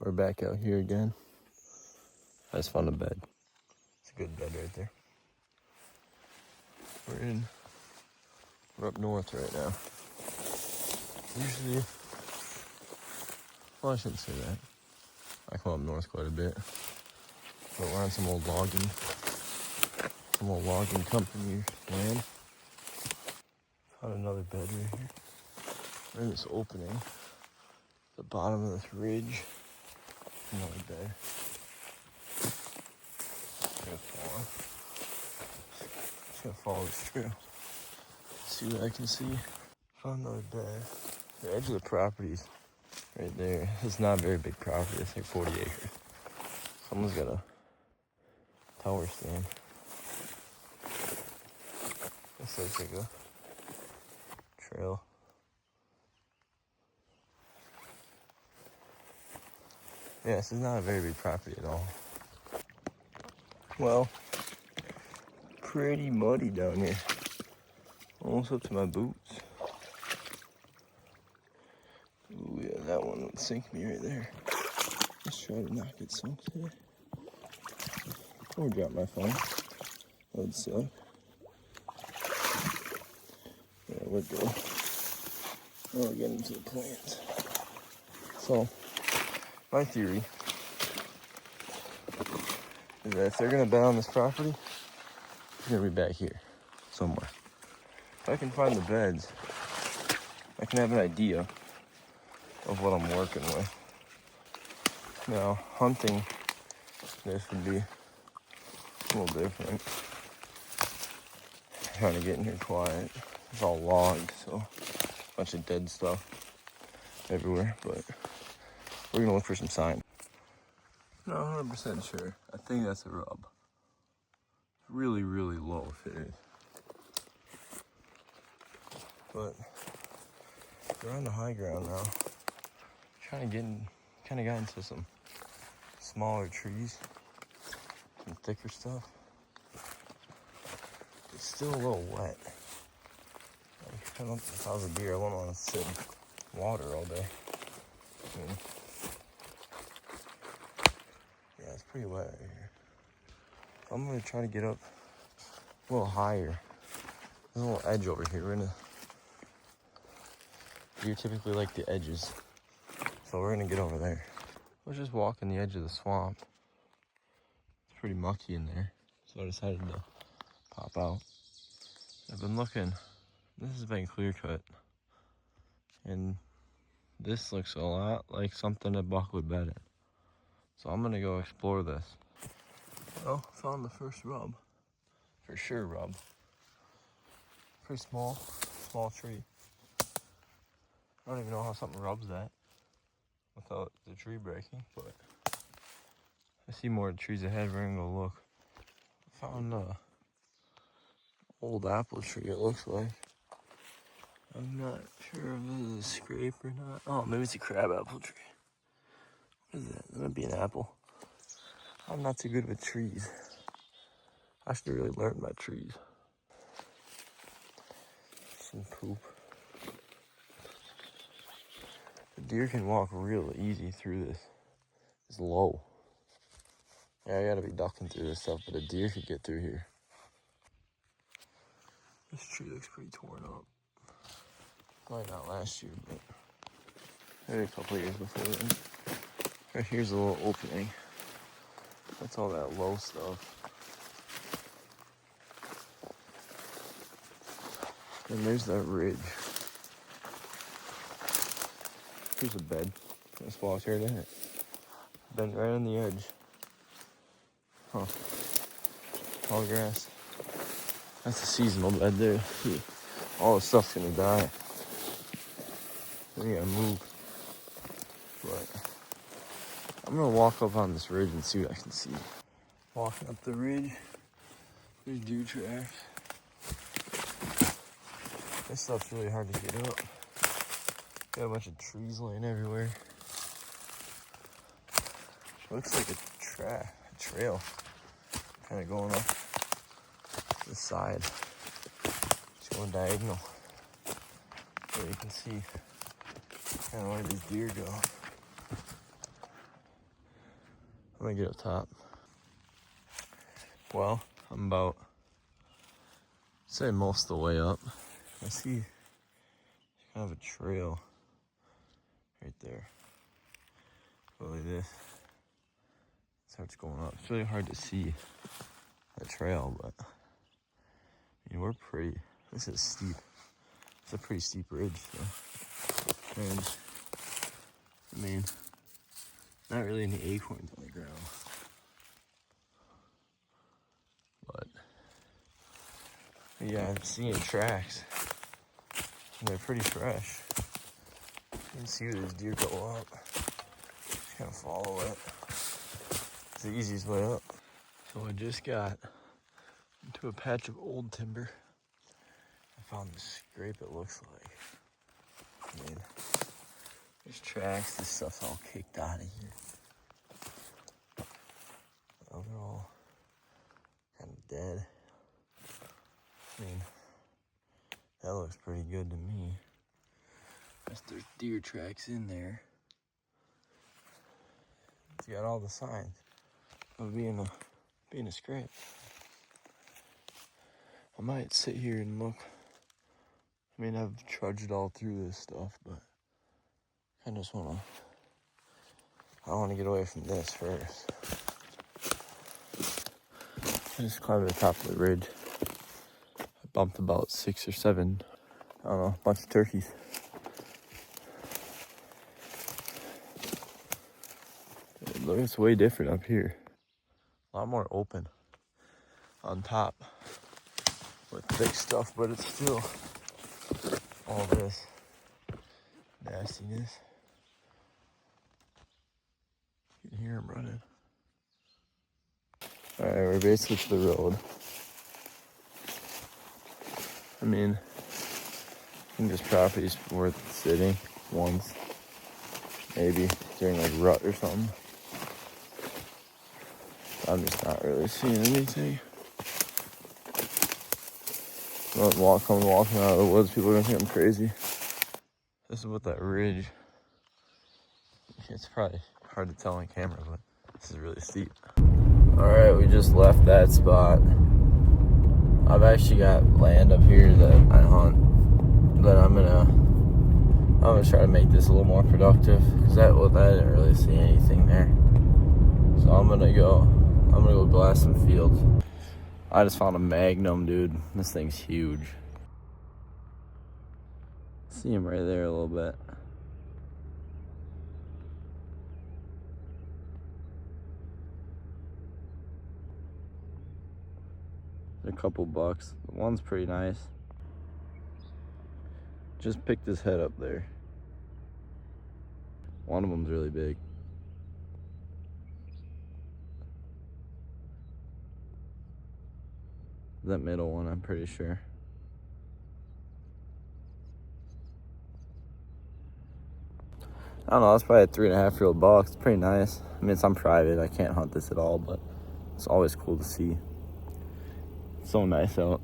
We're back out here again. I just found a bed. It's a good bed right there. We're up north right now. Usually, well, I shouldn't say that. I come up north quite a bit. But we're on some old logging company land. Found another bed right here. We're in this opening at the bottom of this ridge. Another bed. Just gonna follow this trail. See what I can see. Found another bed. The edge of the property's right there. It's not a very big property. It's like 40 acres. Someone's got a tower stand. This looks like a trail. Yeah, this is not a very big property at all. Well, pretty muddy down here. Almost up to my boots. Ooh, yeah, that one would sink me right there. Let's try to not get sunk today. Or drop my phone. That would suck. Yeah, we're good. Now we're getting to the plants. So, my theory is that if they're gonna bed on this property, it's gonna be back here somewhere. If I can find the beds, I can have an idea of what I'm working with. Now, hunting this would be a little different. Trying to get in here quiet. It's all logs, so a bunch of dead stuff everywhere, but we're gonna look for some sign. Not 100% sure. I think that's a rub. Really, really low if it is. But we're on the high ground now. Kind of got into some smaller trees, some thicker stuff. It's still a little wet. Like, I don't think if I was a deer, I wouldn't want to sit in water all day. Yeah, it's pretty wet right here. So I'm gonna try to get up a little higher. There's a little edge over here. Deer typically like the edges. So we're gonna get over there. We're just walking the edge of the swamp. It's pretty mucky in there. So I decided to pop out. I've been looking. This has been clear cut. And this looks a lot like something a buck would bed in. So I'm gonna go explore this. Well, found the first rub. For sure rub. Pretty small tree. I don't even know how something rubs that without the tree breaking, but I see more trees ahead. We're gonna go look. Found a old apple tree, it looks like. I'm not sure if this is a scrape or not. Oh, maybe it's a crab apple tree. What is that? That might be an apple. I'm not too good with trees. I should really learn my trees. Some poop. The deer can walk real easy through this. It's low. Yeah, I gotta be ducking through this stuff, but a deer could get through here. This tree looks pretty torn up. Probably not last year, but maybe a couple of years before then. Right here's a little opening. That's all that low stuff. And there's that ridge. Here's a bed. Let's walk right in it. Bent right on the edge. Huh. All grass. That's a seasonal bed there. See, all the stuff's gonna die. We gotta move. But I'm gonna walk up on this ridge and see what I can see. Walking up the ridge. There's deer tracks. This stuff's really hard to get up. Got a bunch of trees laying everywhere. Looks like a trail. Kind of going up the side. It's going diagonal. So you can see kind of where these deer go. I'm gonna get up top. Well, I'm about, say most of the way up. I see kind of a trail right there. Go like this. It starts going up. It's really hard to see the trail, but I mean, we're pretty. This is steep. It's a pretty steep ridge, so. And I mean, not really any acorns on the ground, but yeah, I'm seeing tracks. And they're pretty fresh. You can see where these deer go up. Just kind of follow it. It's the easiest way up. So I just got into a patch of old timber. I found this scrape, it looks like. I mean, there's tracks. This stuff's all kicked out of here. Those are all kind of dead. I mean, that looks pretty good to me. Unless there's deer tracks in there. It's got all the signs of being a scrape. I might sit here and look. I mean, I've trudged all through this stuff, but I just want to get away from this first. I just climbed to the top of the ridge. I bumped about 6 or 7, I don't know, a bunch of turkeys. Look, it's way different up here. A lot more open on top with thick stuff, but it's still all this nastiness. You can hear them running. All right, we're basically to the road. I mean, I think this property's worth sitting once, maybe during like rut or something. I'm just not really seeing anything. I'm walking out of the woods, people are gonna think I'm crazy. This is what that ridge. It's probably hard to tell on camera, but this is really steep. All right, we just left that spot. I've actually got land up here that I hunt, but I'm gonna try to make this a little more productive because I didn't really see anything there. So I'm gonna go glass some fields. I just found a magnum, dude. This thing's huge. See him right there a little bit. A couple bucks. The one's pretty nice. Just picked his head up there. One of them's really big. That middle one, I'm pretty sure. I don't know, that's probably a 3.5-year-old buck. It's pretty nice. I mean, it's on private. I can't hunt this at all, but it's always cool to see. It's so nice out.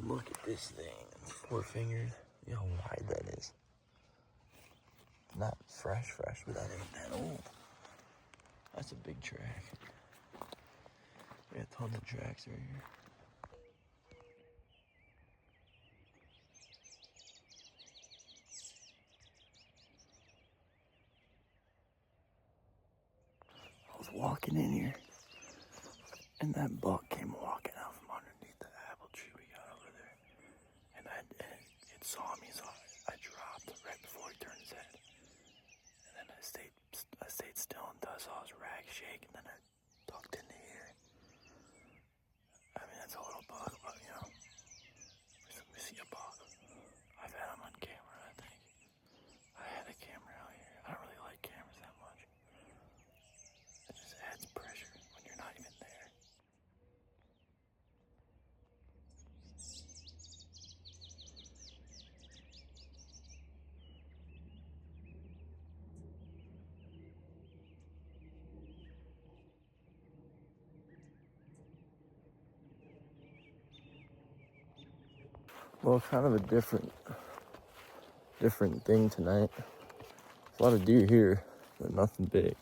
Look at this thing. 4 fingers. Look how wide that is. Not fresh, but that ain't that old. That's a big track. We got tons of tracks right here. I was walking in here, and that buck came walking out from underneath the apple tree we got over there. And it saw me, so I dropped right before he turned his head. And then I stayed still until I saw his rag shake, and then I ducked into here. I mean, that's a little buck, but you know, we see a buck. I've had him on camera, I think. I had a camera out here. I don't really like cameras that much. It just adds pressure when you're not even there. Well, kind of a different thing tonight. There's a lot of deer here, but nothing big.